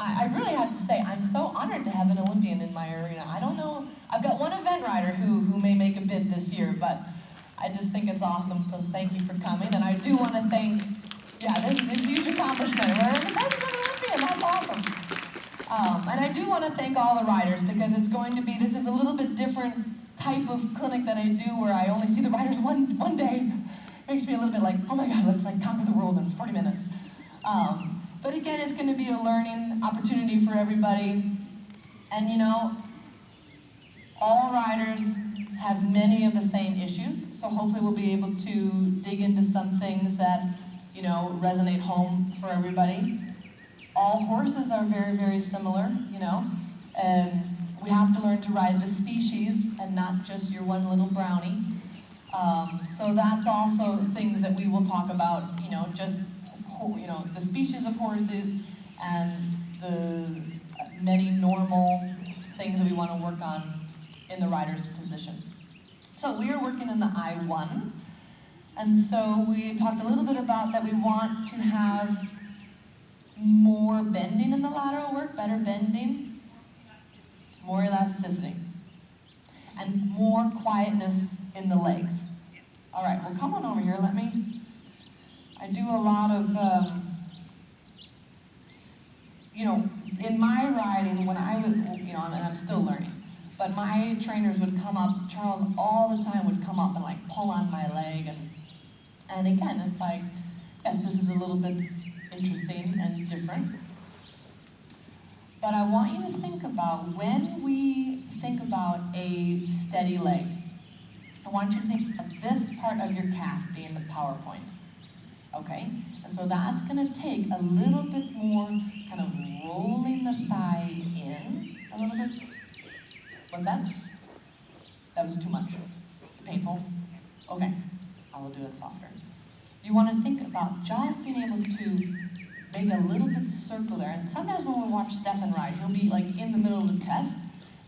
I really have to say, I'm so honored to have an Olympian in my arena. I don't know, I've got one event rider who may make a bid this year, but I just think it's awesome, so thank you for coming. And I do want to thank, this is a huge accomplishment. We're the president Olympian, that's awesome. And I do want to thank all the riders, because it's going to be, this is a little bit different type of clinic that I do, where I only see the riders one day. Makes me a little bit like, oh my God, let's like conquer the world in 40 minutes. But again, it's going to be a learning opportunity for everybody. And you know, all riders have many of the same issues, so hopefully we'll be able to dig into some things that, you know, resonate home for everybody. All horses are very, very similar, you know, and we have to learn to ride the species and not just your one little brownie. So that's also things that we will talk about, you know, just, you know, the species of horses and the many normal things that we want to work on in the rider's position. So we are working in the I-1, and so we talked a little bit about that we want to have more bending in the lateral work, better bending, more elasticity, and more quietness in the legs. All right, well, come on over here, I do a lot of, you know, in my riding, when I was, you know, and I'm still learning, but my trainers would come up, Charles all the time would come up and like pull on my leg, and again, it's like, yes, this is a little bit interesting and different, but I want you to think about when we think about a steady leg, I want you to think of this part of your calf being the power point. Okay, and so that's going to take a little bit more kind of rolling the thigh in a little bit. What's that? That was too much. Painful? Okay, I will do it softer. You want to think about just being able to make a little bit circular. And sometimes when we watch Stefan ride, he'll be like in the middle of the test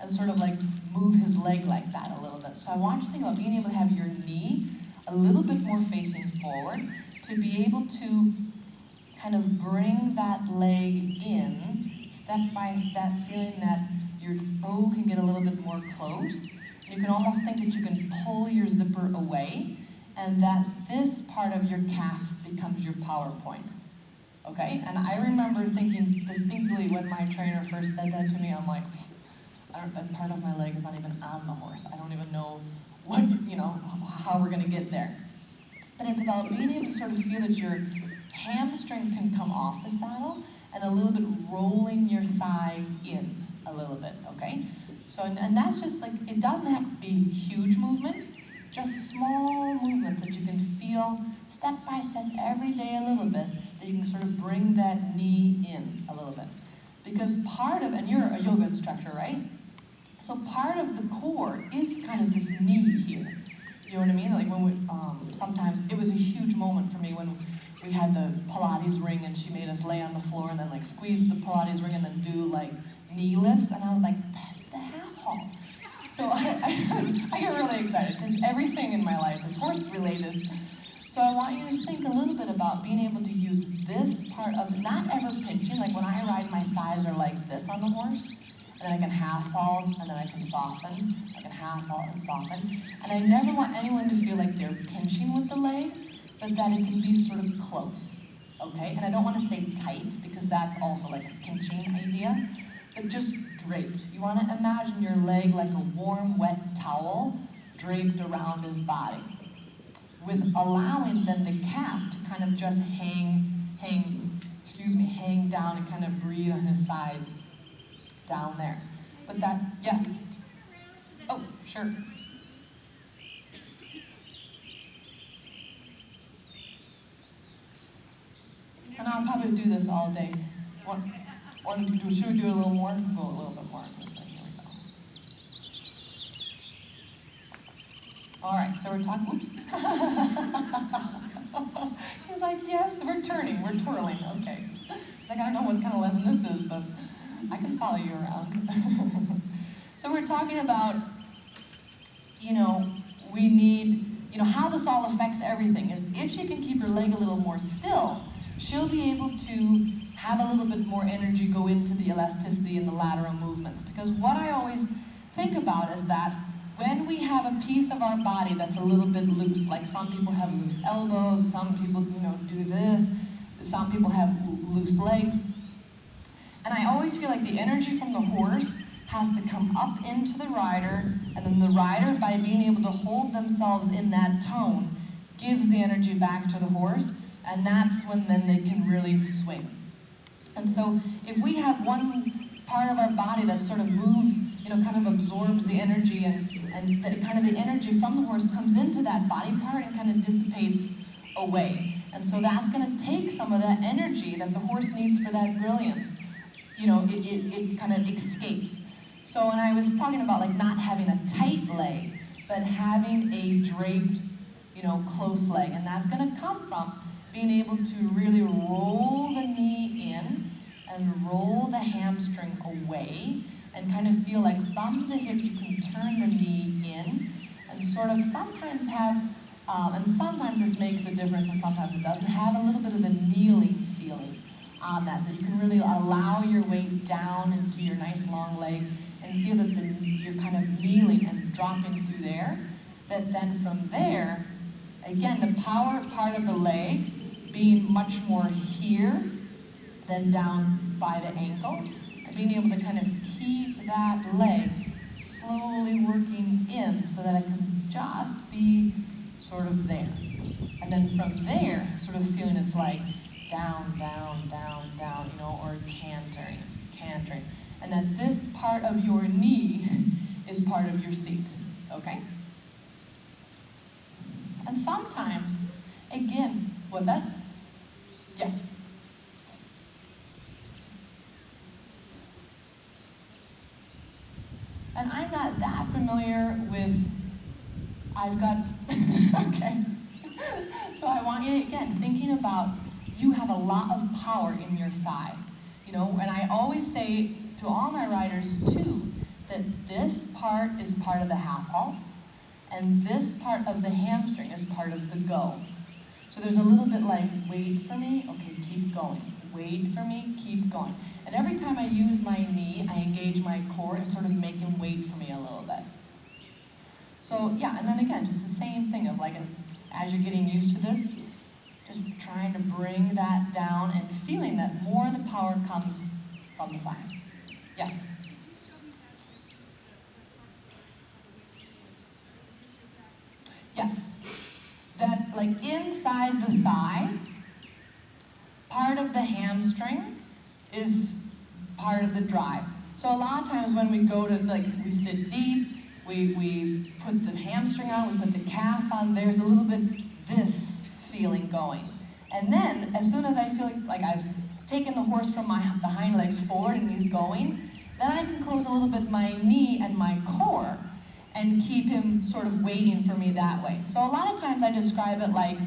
and sort of like move his leg like that a little bit. So I want you to think about being able to have your knee a little bit more facing forward, to be able to kind of bring that leg in, step by step, feeling that your bow can get a little bit more close. You can almost think that you can pull your zipper away, and that this part of your calf becomes your power point. Okay? And I remember thinking distinctly when my trainer first said that to me, I'm like, that part of my leg is not even on the horse. I don't even know what, you know, how we're going to get there. But it's about being able to sort of feel that your hamstring can come off the saddle and a little bit rolling your thigh in a little bit, okay? So, and that's just like, it doesn't have to be huge movement, just small movements that you can feel step by step every day a little bit, that you can sort of bring that knee in a little bit. Because part of, and you're a yoga instructor, right? So part of the core is kind of this knee here. You know what I mean? Like when we, sometimes, it was a huge moment for me when we had the Pilates ring and she made us lay on the floor and then like squeeze the Pilates ring and then do like knee lifts, and I was like, that's the half halt. So I get really excited because everything in my life is horse related. So I want you to think a little bit about being able to use this part of, not ever pinching, like when I ride my thighs are like this on the horse, and then I can half fall, and then I can soften, I can half fall and soften. And I never want anyone to feel like they're pinching with the leg, but that it can be sort of close, okay? And I don't want to say tight, because that's also like a pinching idea, but just draped. You want to imagine your leg like a warm, wet towel draped around his body, with allowing then the calf to kind of just hang down and kind of breathe on his side down there. But that, yes? Oh, sure. And I'll probably do this all day. Should we do it a little more? Go a little bit more. Here we go. All right, so we're talking, whoops. He's like, yes, we're turning, we're twirling, okay. He's like, I don't know what kind of lesson this is, but I can follow you around. So we're talking about, you know, we need, you know, how this all affects everything is if she can keep her leg a little more still, she'll be able to have a little bit more energy go into the elasticity and the lateral movements. Because what I always think about is that when we have a piece of our body that's a little bit loose, like some people have loose elbows, some people, do this, some people have loose legs, and I always feel like the energy from the horse has to come up into the rider, and then the rider, by being able to hold themselves in that tone, gives the energy back to the horse, and that's when then they can really swing. And so if we have one part of our body that sort of moves, kind of absorbs the energy, and kind of the energy from the horse comes into that body part and kind of dissipates away. And so that's going to take some of that energy that the horse needs for that brilliance. It kind of escapes. So when I was talking about like not having a tight leg, but having a draped, close leg, and that's going to come from being able to really roll the knee in and roll the hamstring away, and kind of feel like from the hip you can turn the knee in, and sort of sometimes have, and sometimes this makes a difference and sometimes it doesn't, have a little bit of a kneeling feeling on that you can really allow your weight down into your nice long leg and feel that you're kind of kneeling and dropping through there. That then from there, again, the power part of the leg being much more here than down by the ankle, and being able to kind of keep that leg slowly working in so that it can just be sort of there. And then from there, sort of feeling it's like down, down, down, down, or cantering. And that this part of your knee is part of your seat, okay? And sometimes, again, what's that? Yes. And I'm not that familiar with, okay. So I want you to, again, thinking about, you have a lot of power in your thigh, and I always say to all my riders too, that this part is part of the half halt, and this part of the hamstring is part of the go. So there's a little bit like, wait for me, okay, keep going. Wait for me, keep going. And every time I use my knee, I engage my core and sort of make him wait for me a little bit. So yeah, and then again, just the same thing of like, as you're getting used to this, just trying to bring that down and feeling that more of the power comes from the thigh. Yes? Yes. That like inside the thigh, part of the hamstring is part of the drive. So a lot of times when we go to, we sit deep, we put the hamstring on, we put the calf on, there's a little bit this feeling going. And then, as soon as I feel like I've taken the horse from the hind legs forward and he's going, then I can close a little bit my knee and my core and keep him sort of waiting for me that way. So a lot of times I describe it like,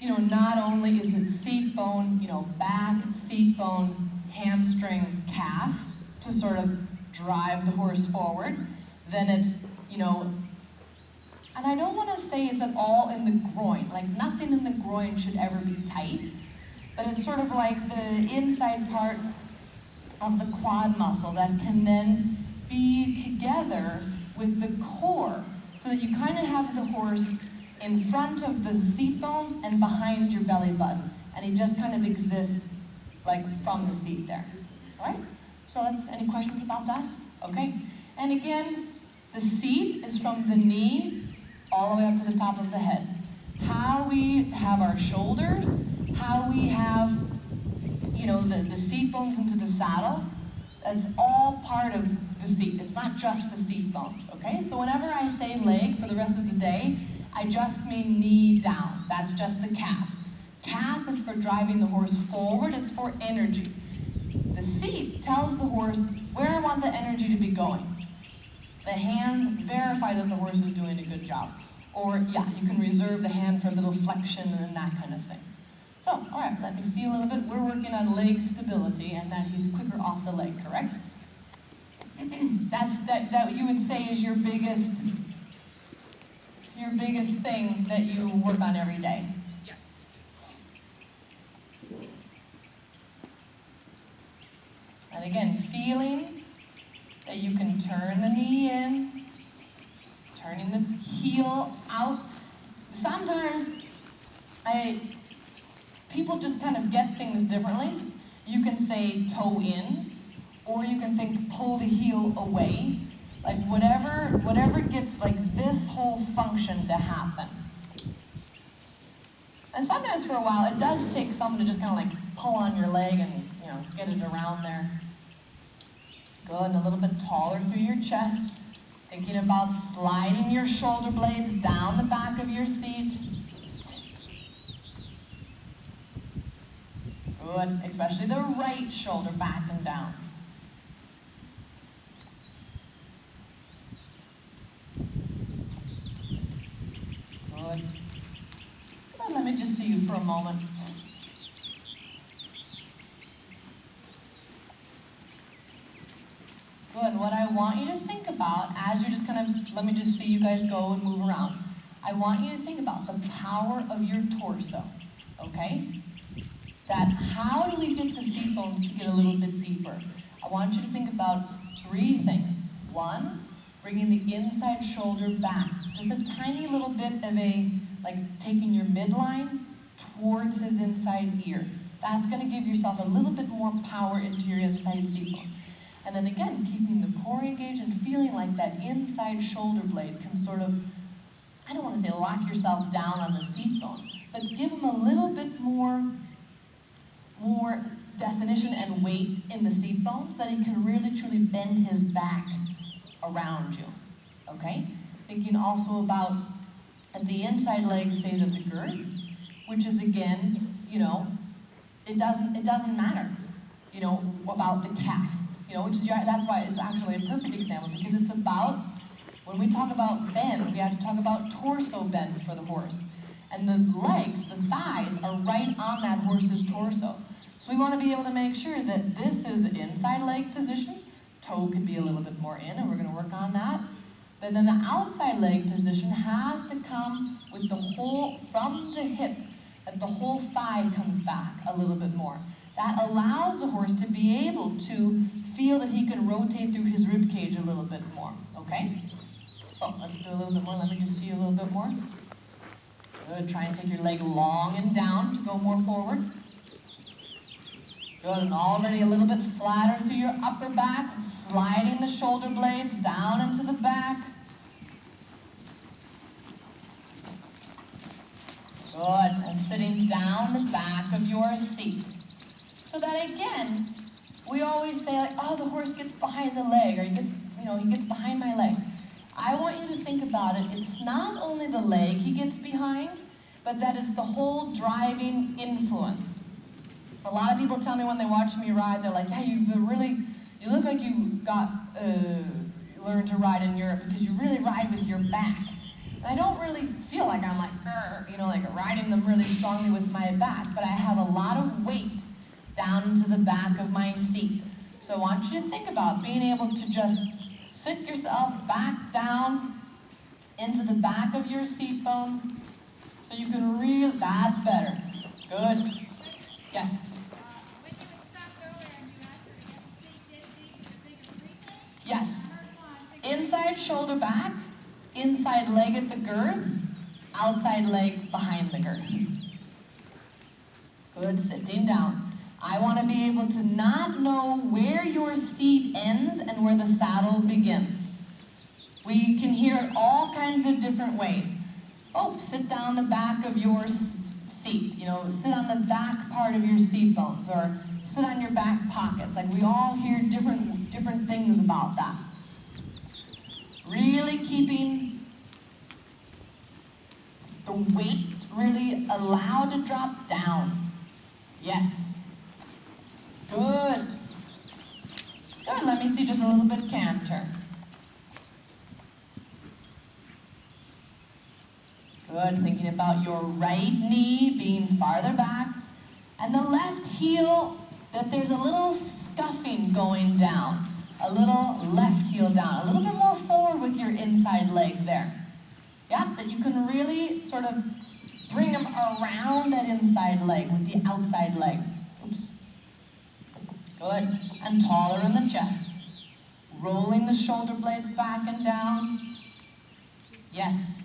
not only is it seat bone, back, seat bone, hamstring, calf, to sort of drive the horse forward, then it's, and I don't want to say it's at all in the groin, like nothing in the groin should ever be tight, but it's sort of like the inside part of the quad muscle that can then be together with the core, so that you kind of have the horse in front of the seat bones and behind your belly button, and he just kind of exists like from the seat there, all right? So any questions about that? Okay, and again, the seat is from the knee all the way up to the top of the head. How we have our shoulders, how we have, the seat bones into the saddle, that's all part of the seat. It's not just the seat bones, okay? So whenever I say leg for the rest of the day, I just mean knee down. That's just the calf. Calf is for driving the horse forward. It's for energy. The seat tells the horse where I want the energy to be going. The hands verify that the horse is doing a good job. Or, yeah, you can reserve the hand for a little flexion and that kind of thing. So, all right, let me see a little bit. We're working on leg stability and that he's quicker off the leg, correct? That you would say is your biggest thing that you work on every day. Yes. again, feeling that you can turn the knee in, turning the heel out. Sometimes people just kind of get things differently. You can say toe in, or you can think pull the heel away. Like whatever gets like this whole function to happen. And sometimes for a while it does take someone to just kind of like pull on your leg and get it around there. Good, and a little bit taller through your chest. Thinking about sliding your shoulder blades down the back of your seat. Good, especially the right shoulder back and down. Good. Come on, let me just see you for a moment. Good, what I want you to think about as you're just kind of, let me just see you guys go and move around. I want you to think about the power of your torso, okay? That how do we get the seat bones to get a little bit deeper? I want you to think about 3 things. 1, bringing the inside shoulder back. Just a tiny little bit of like taking your midline towards his inside ear. That's going to give yourself a little bit more power into your inside seat bone. And then again, keeping the core engaged and feeling like that inside shoulder blade can sort of, I don't want to say lock yourself down on the seat bone, but give him a little bit more definition and weight in the seat bone so that he can really truly bend his back around you, okay? Thinking also about the inside leg stays at the girth, which is again, it doesn't matter, about the calf, which is that's why it's actually a perfect example, because it's about, when we talk about bend, we have to talk about torso bend for the horse. And the legs, the thighs, are right on that horse's torso. So we want to be able to make sure that this is an inside leg position. Toe could be a little bit more in, and we're going to work on that. But then the outside leg position has to come with the whole, from the hip, that the whole thigh comes back a little bit more. That allows the horse to be able to feel that he can rotate through his rib cage a little bit more, okay? So let's do a little bit more. Let me just see a little bit more. Good, try and take your leg long and down to go more forward. Good, and already a little bit flatter through your upper back, sliding the shoulder blades down into the back. Good, and sitting down the back of your seat. So that again, we always say like, oh, the horse gets behind the leg, or he gets behind my leg. I want you to think about it. It's not only the leg he gets behind, but that is the whole driving influence. A lot of people tell me when they watch me ride, they're like, yeah, you look like you got learned to ride in Europe because you really ride with your back. And I don't really feel like I'm like riding them really strongly with my back, but I have a lot of weight down into the back of my seat. So I want you to think about being able to just sit yourself back down into the back of your seat bones so you can really, that's better. Good. Yes? Yes. Inside shoulder back, inside leg at the girth, outside leg behind the girth. Good, sitting down. I want to be able to not know where your seat ends and where the saddle begins. We can hear it all kinds of different ways. Oh, sit down the back of your seat, sit on the back part of your seat bones, or sit on your back pockets. Like we all hear different things about that. Really keeping the weight really allowed to drop down. Yes. Good. Good, let me see just a little bit canter. Good, thinking about your right knee being farther back, and the left heel, that there's a little scuffing going down. A little left heel down, a little bit more forward with your inside leg there. Yeah, that you can really sort of bring them around that inside leg with the outside leg. Oops. Good. And taller in the chest. Rolling the shoulder blades back and down. Yes.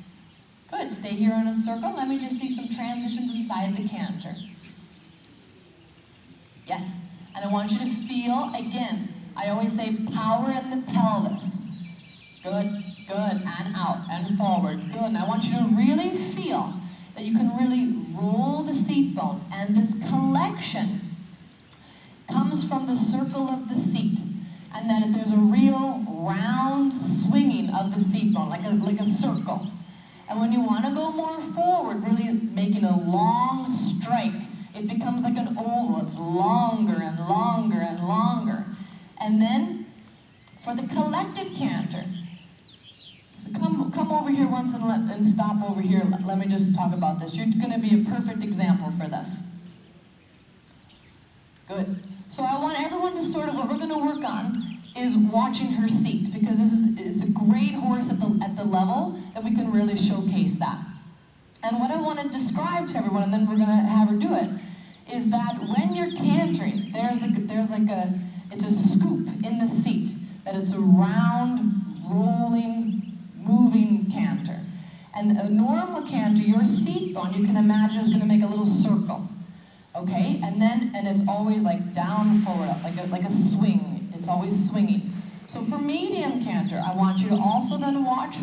Good. Stay here in a circle. Let me just see some transitions inside the canter. Yes. And I want you to feel, again, I always say power in the pelvis. Good, good, and out, and forward. Good. And I want you to really feel that you can really roll the seat bone. And this collection comes from the circle of the seat. And that there's a real round swinging of the seat bone, like a circle. And when you want to go more forward, really making a long strike, it becomes like an oval. It's longer and longer and longer. And then, for the collected canter, come over here once and stop over here. Let me just talk about this. You're going to be a perfect example for this. Good. So I want everyone to sort of, what we're going to work on is watching her seat, because it's a great horse at the level that we can really showcase that. And what I want to describe to everyone, and then we're going to have her do it, is that when you're cantering, it's a scoop in the seat, that it's a round, rolling, moving canter. And a normal canter, your seat bone, you can imagine, is going to make a little circle. Okay, and it's always like down, forward, up, like a swing. It's always swinging. So for medium canter, I want you to also then watch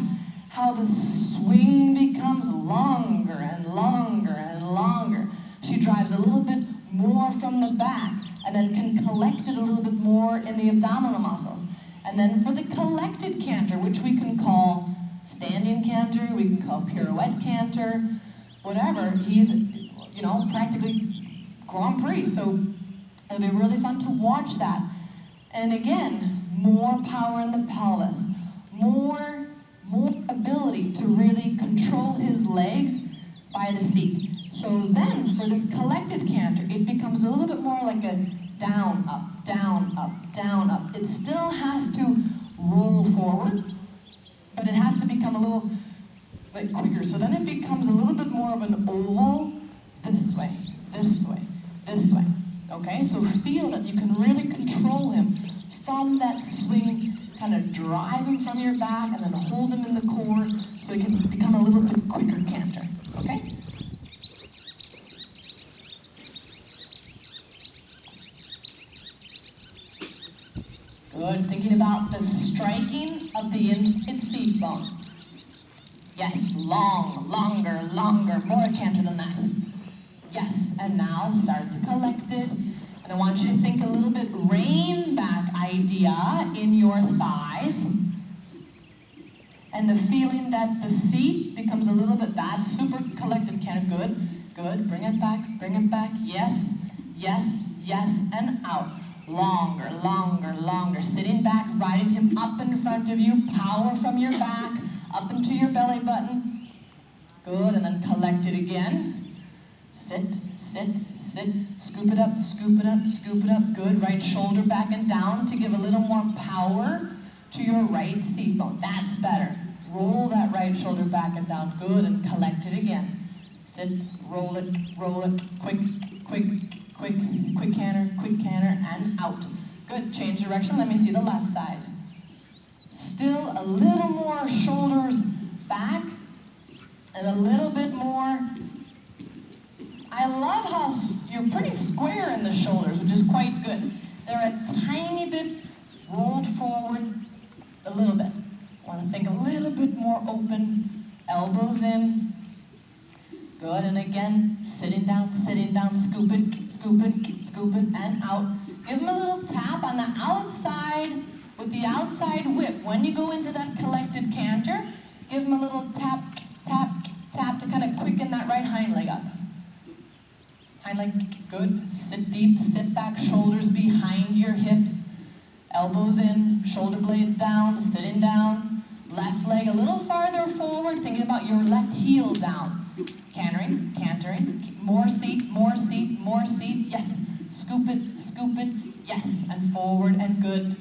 how the swing becomes longer and longer and longer. She drives a little bit more from the back, and then can collect it a little bit more in the abdominal muscles. And then for the collected canter, which we can call standing canter, we can call pirouette canter, whatever, he's, practically Grand Prix, so it'll be really fun to watch that. And again, more power in the pelvis, more ability to really control his legs by the seat. So then, for this collected canter, it becomes a little bit more like a down, up, down, up, down, up. It still has to roll forward, but it has to become a little bit quicker. So then it becomes a little bit more of an oval, this way, this way, this way. Okay, so feel that you can really control him from that swing, kind of drive him from your back and then hold him in the core so he can become a little bit quicker canter. Okay? Good. Thinking about the striking of the inside seat bone. Yes, long, longer, longer, more canter than that. Yes, and now start to collect it. And I want you to think a little bit rein back idea in your thighs. And the feeling that the seat becomes a little bit, that super collected canter. Good, good. Bring it back, bring it back. Yes, yes, yes, and out. Longer, longer, longer. Sitting back, riding him up in front of you. Power from your back, up into your belly button. Good, and then collect it again. Sit, sit, sit. Scoop it up, scoop it up, scoop it up. Good, right shoulder back and down to give a little more power to your right seat bone. That's better. Roll that right shoulder back and down. Good, and collect it again. Sit, roll it, quick, quick, quick, quick canter, and out. Good, change direction. Let me see the left side. Still a little more shoulders back, and a little bit more. I love how you're pretty square in the shoulders, which is quite good. They're a tiny bit rolled forward, a little bit. Want to think a little bit more open, elbows in. Good, and again, sitting down, scoop it, scoop it, scoop it, and out. Give them a little tap on the outside with the outside whip. When you go into that collected canter, give them a little tap, tap, tap to kind of quicken that right hind leg up. Hind leg, good. Sit deep, sit back, shoulders behind your hips. Elbows in, shoulder blades down, sitting down. Left leg a little farther forward, thinking about your left heel down. Cantering, cantering. More seat, more seat, more seat. Yes. Scoop it, yes. And forward and good.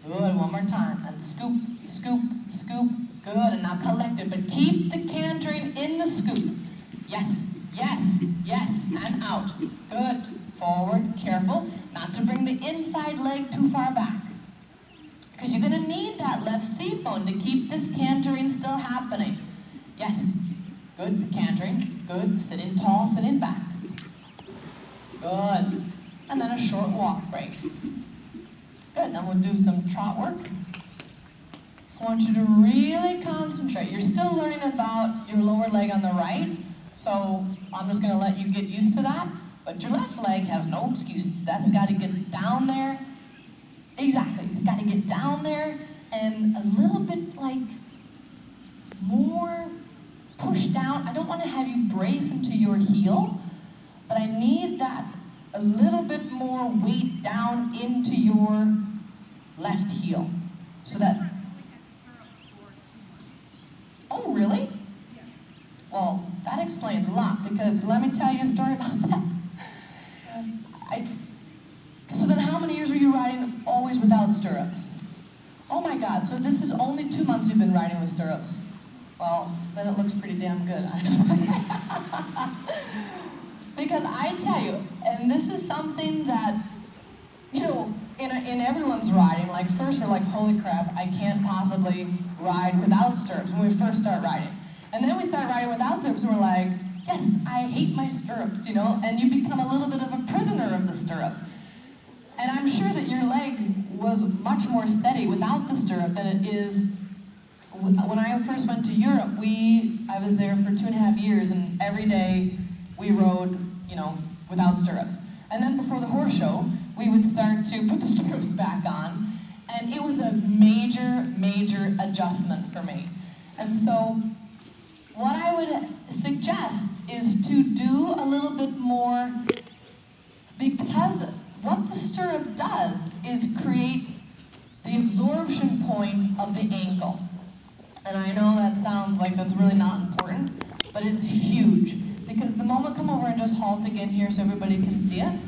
Good, one more time. And scoop, scoop, scoop. Good, and now collect it. But keep the cantering in the scoop. Yes, yes, yes, and out. Good. Forward, careful. not to bring the inside leg too far back. Because you're going to need that left seat bone to keep this cantering still happening. Yes, good, cantering, good, sitting tall, sitting back. Good, and then a short walk break. Good, then we'll do some trot work. I want you to really concentrate. You're still learning about your lower leg on the right, so I'm just going to let you get used to that. But your left leg has no excuses. That's got to get down there. Exactly. It's got to get down there and a little bit like more push down. I don't want to have you brace into your heel, but I need that a little bit more weight down into your left heel. So that... Oh, really? Well, that explains a lot, because let me tell you a story about that. So then how many years were you riding always without stirrups? Oh my God, so this is only 2 months you've been riding with stirrups. Well, then it looks pretty damn good. Because I tell you, and this is something that, you know, in everyone's riding, like first we're like, holy crap, I can't possibly ride without stirrups when we first start riding. And then we start riding without stirrups and we're like, yes, I hate my stirrups, you know, and you become a little bit of a prisoner of the stirrup. And I'm sure that your leg was much more steady without the stirrup than it is. When I first went to Europe, I was there for 2.5 years, and every day we rode, you know, without stirrups. And then before the horse show, we would start to put the stirrups back on, and it was a major, major adjustment for me. And so what I would suggest is to do a little bit more, because what the stirrup does is create the absorption point of the ankle. And I know that sounds like that's really not important, but it's huge. Because the moment, come over and just halt again here so everybody can see it.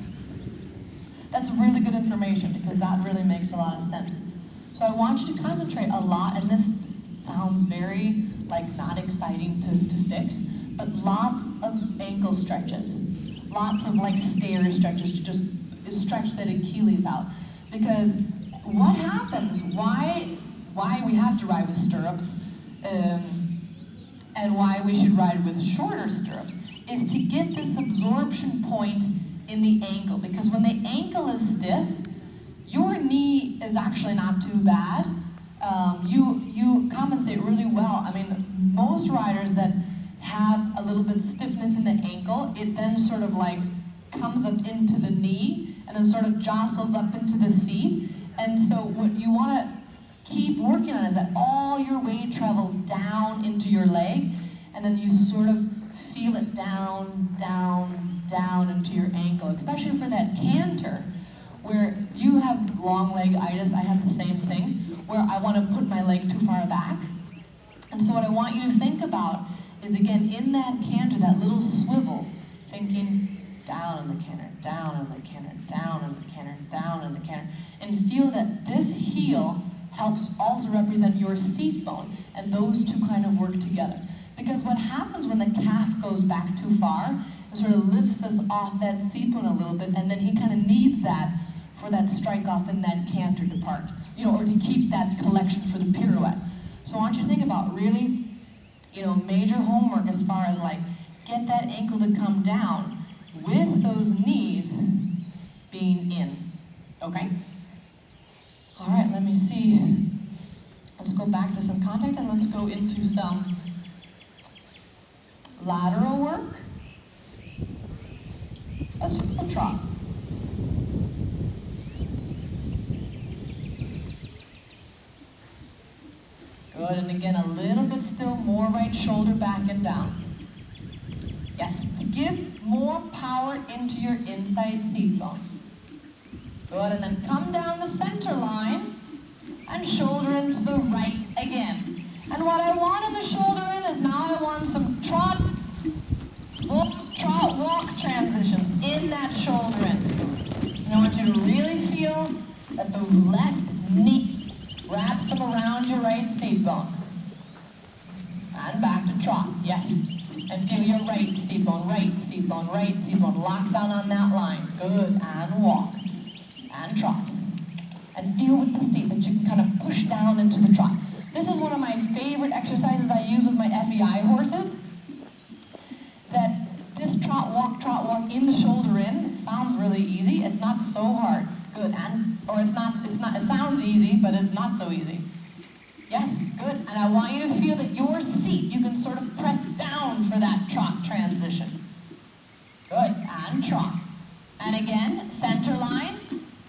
That's really good information, because that really makes a lot of sense. So I want you to concentrate a lot, and this sounds very, like, not exciting to fix, but lots of ankle stretches. Lots of, like, stair stretches to just stretch that Achilles out. Because what happens, why we have to ride with stirrups, and why we should ride with shorter stirrups, is to get this absorption point in the ankle. Because when the ankle is stiff, your knee is actually not too bad. You compensate really well. I mean, most riders that have a little bit of stiffness in the ankle, it then sort of like comes up into the knee and then sort of jostles up into the seat. And so what you want to keep working on is that all your weight travels down into your leg, and then you sort of feel it down, down, down into your ankle, especially for that canter, where you have long leg-itis. I have the same thing, where I want to put my leg too far back. And so what I want you to think about is, again, in that canter, that little swivel, thinking down on the canter, down on the canter, down on the canter, down on the canter, and feel that this heel helps also represent your seat bone, and those two kind of work together. Because what happens when the calf goes back too far, it sort of lifts us off that seat bone a little bit, and then he kind of needs that for that strike off in that canter to part, you know, or to keep that collection for the pirouette. So I want you to think about really, you know, major homework as far as like, get that ankle to come down with those knees being in, okay? All right, let me see. Let's go back to some contact and let's go into some lateral work. Let's do a trot. Good, and again, a little bit still, more right shoulder back and down. Yes, to give more power into your inside seat bone. Good, and then come down the center line and shoulder into the right again. And what I want in the shoulder in is now I want some trot, walk transitions in that shoulder in. And I want you to really feel that the left knee wraps them around your right seat bone. And back to trot, yes. And feel your right seat bone, right seat bone, right seat bone. Lock down on that line. Good, and walk. and trot. And feel with the seat that you can kind of push down into the trot. This is one of my favorite exercises I use with my FEI horses. That this trot walk in the shoulder in sounds really easy. It's not so hard. Good, it sounds easy, but it's not so easy. Yes, good. And I want you to feel that your seat, you can sort of press down for that trot transition. Good, and trot. And again, center line.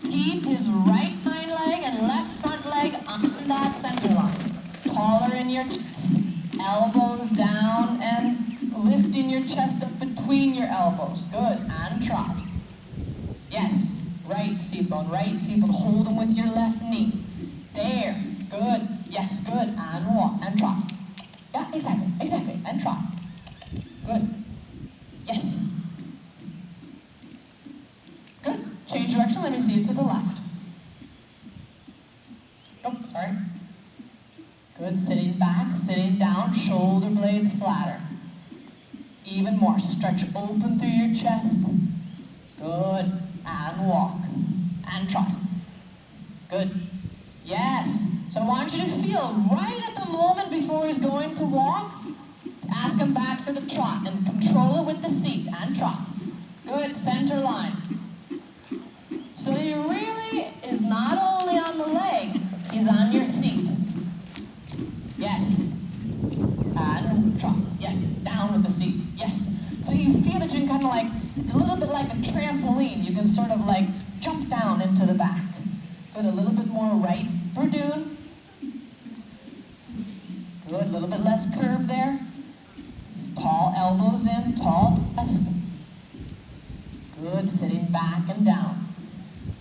Keep his right hind leg and left front leg on that center line. Taller in your chest. Elbows down and lifting your chest up between your elbows. Good, and trot. Yes. Right seat bone, hold them with your left knee. There, good, yes, good, and walk, and trot. Yeah, exactly, and trot. Good, yes. Good, change direction, let me see it to the left. Oh, sorry. Good, sitting back, sitting down, shoulder blades flatter. Even more, stretch open through your chest. Good. And walk, and trot. Good. Yes. So I want you to feel right at the moment before he's going to walk, ask him back for the trot and control it with the seat and trot. Good, center line. So he really is not only on the leg, he's on your seat. Yes. And trot. Yes. Down with the seat. Yes. So you feel that you can kind of like, it's a little bit like a trampoline. You can sort of like jump down into the back. Good, a little bit more right. Verdun. Good, a little bit less curve there. Tall elbows in, tall chest. Good, sitting back and down.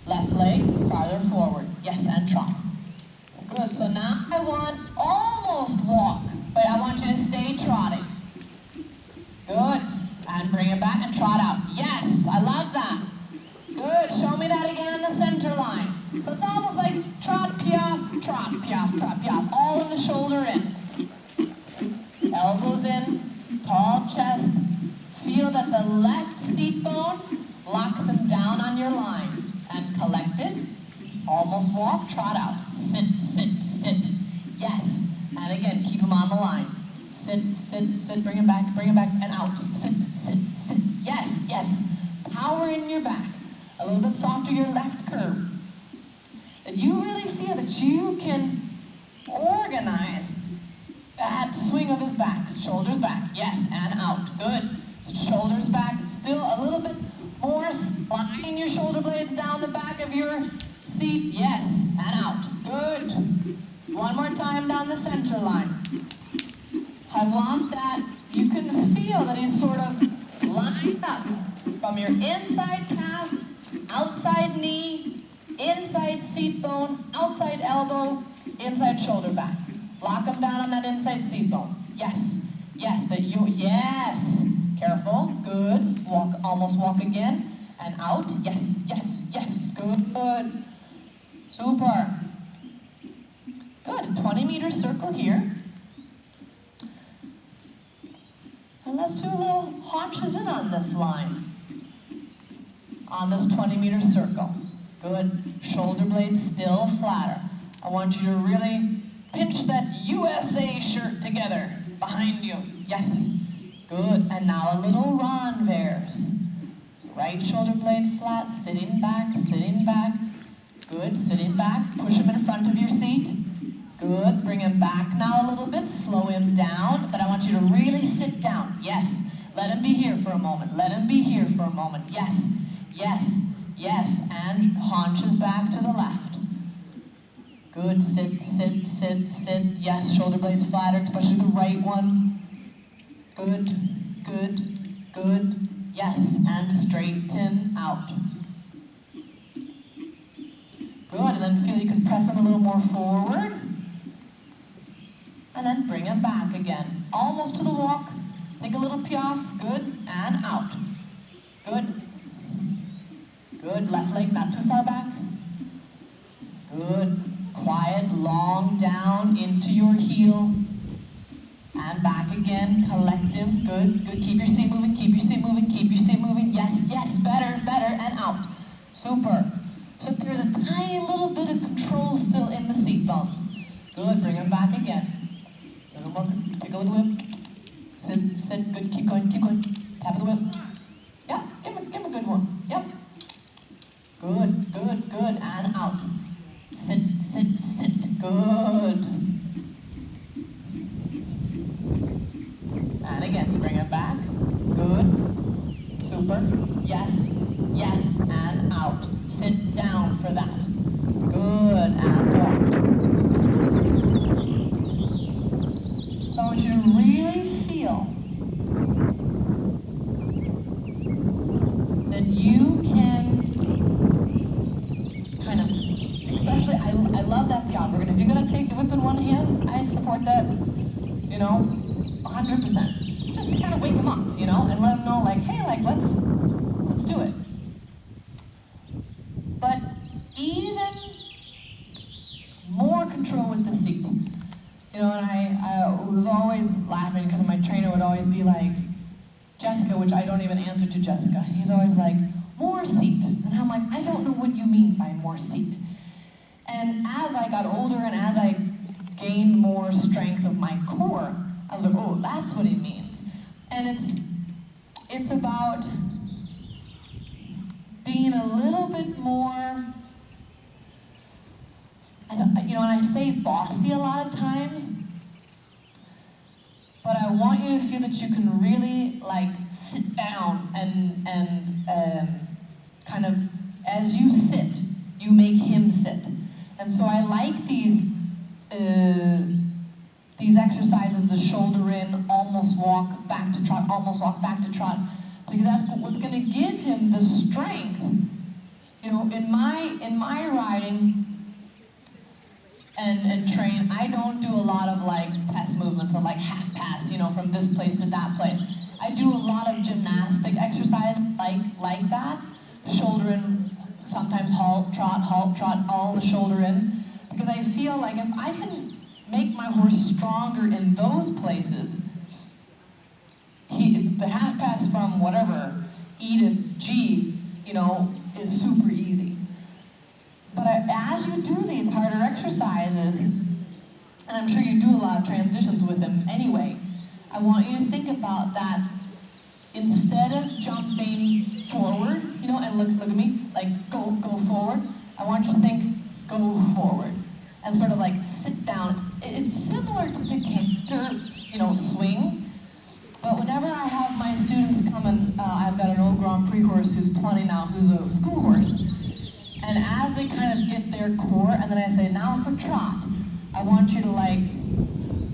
Left leg farther forward. Yes, and trot. Good, so now I want almost walk, but I want you to stay trotting. Good. And bring it back and trot out. Yes, I love that. Good, show me that again on the center line. So it's almost like trot, piaffe, trot, piaffe, trot, piaffe. All in the shoulder in. Elbows in, tall chest. Feel that the left seat bone locks him down on your line. And collect it. Almost walk, trot out. Sit, sit, sit. Yes. And again, keep him on the line. Sit, sit, sit, bring him back, and out. Sit, sit, sit. Yes, yes. Power in your back. A little bit softer your left curve. And you really feel that you can organize that swing of his back. Shoulders back, yes, and out. Good. Shoulders back. Still a little bit more sliding your shoulder blades down the back of your seat. Yes, and out. Good. One more time down the center line. I want that, you can feel that he's sort of lined up from your inside calf, outside knee, inside seat bone, outside elbow, inside shoulder back. Lock him down on that inside seat bone. Yes, yes, yes. Careful, good. Walk, almost walk again, and out. Yes, yes, yes, good. Super. Good, 20-meter circle here. And let's do a little haunches in on this line. On this 20-meter circle. Good. Shoulder blades still flatter. I want you to really pinch that USA shirt together behind you. Yes. Good. And now a little renvers. Right shoulder blade flat, sitting back, sitting back. Good. Sitting back. Push him in front of your seat. Good. Bring him back now a little bit. Slow him down. But I want you to really sit down. Yes. Let him be here for a moment. Let him be here for a moment. Yes. Yes. Yes. And haunches back to the left. Good. Sit, sit, sit, sit. Yes. Shoulder blades flattered, especially the right one. Good. Good. Good. Yes. And straighten out. Good. And then feel you can press him a little more forward. And then bring him back again. Almost to the walk. Think a little piaffe. Good. And out. Good. Good. Left leg not too far back. Good. Quiet. Long down into your heel. And back again. Collective. Good. Good. Keep your seat moving. Keep your seat moving. Keep your seat moving. Yes. Yes. Better. Better. And out. Super. So there's there's a tiny little bit of control still in the seat bumps. Good, bring them back again. A little more, tickle the whip. Sit, good, keep going. Tap of the whip. Yeah, give him a good one. Yep. Good, and out. Sit, good. And again, bring it back. Good. Super. Yes, and out. Sit down for that. Good, and walk. So I want you to really feel that you can kind of, especially, I love that job. If you're going to take the whip in one hand, I support that, 100%. Just to kind of wake them up, and let them know, like, hey, like, let's do it. But even more control with the seat. And I was always laughing because my trainer would always be like, Jessica, which I don't even answer to Jessica, he's always like, more seat. And I'm like, I don't know what you mean by more seat. And as I got older and as I gained more strength of my core, I was like, oh, that's what he means. And it's about being a little bit more, and I say bossy a lot of times, but I want you to feel that you can really like sit down and kind of, as you sit, you make him sit. And so I like these exercises, the shoulder in, almost walk back to trot, because that's what's going to give him the strength. In my riding and train, I don't do a lot of like test movements of like half pass, from this place to that place. I do a lot of gymnastic exercise like that. Shoulder in, sometimes halt, trot, all the shoulder in. Because I feel like if I can make my horse stronger in those places, the half pass from whatever, E to G, is super easy. But as you do these harder exercises, and I'm sure you do a lot of transitions with them anyway, I want you to think about that. Instead of jumping forward, and look at me, like go forward, I want you to think, go forward. And sort of like sit down. It's similar to the canter, swing. But whenever I have my students come and I've got an old Grand Prix horse who's 20 now, who's a school horse. And as they kind of get their core, and then I say, now for trot, I want you to like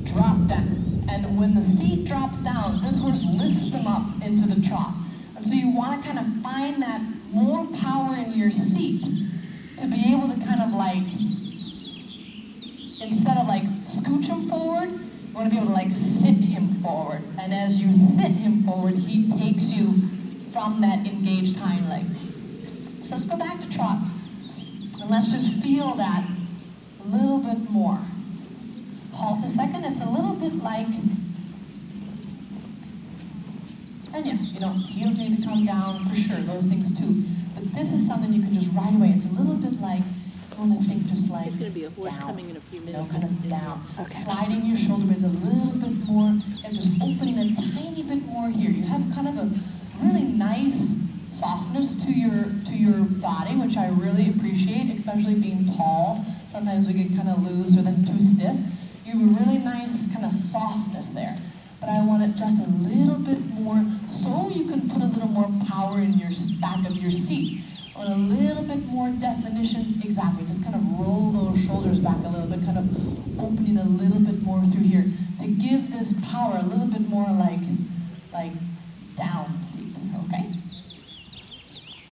drop down. And when the seat drops down, this horse lifts them up into the trot. And so you want to kind of find that more power in your seat to be able to kind of like, instead of like scooch him forward, you want to be able to like sit him forward. And as you sit him forward, he takes you from that engaged hind leg. So let's go back to trot. And let's just feel that a little bit more. Halt a second, it's a little bit like, and yeah, heels need to come down for sure, those things too. But this is something you can just right away, it's a little bit like, I think just like it's going to be a horse down, coming in a few minutes. kind of down. Okay. Sliding your shoulder blades a little bit more and just opening a tiny bit more here. You have kind of a really nice softness to your body, which I really appreciate, especially being tall. Sometimes we get kind of loose or then too stiff. You have a really nice kind of softness there. But I want it just a little bit more so you can put a little more power in your back of your seat. On a little bit more definition, exactly, just kind of roll those shoulders back a little bit, kind of opening a little bit more through here.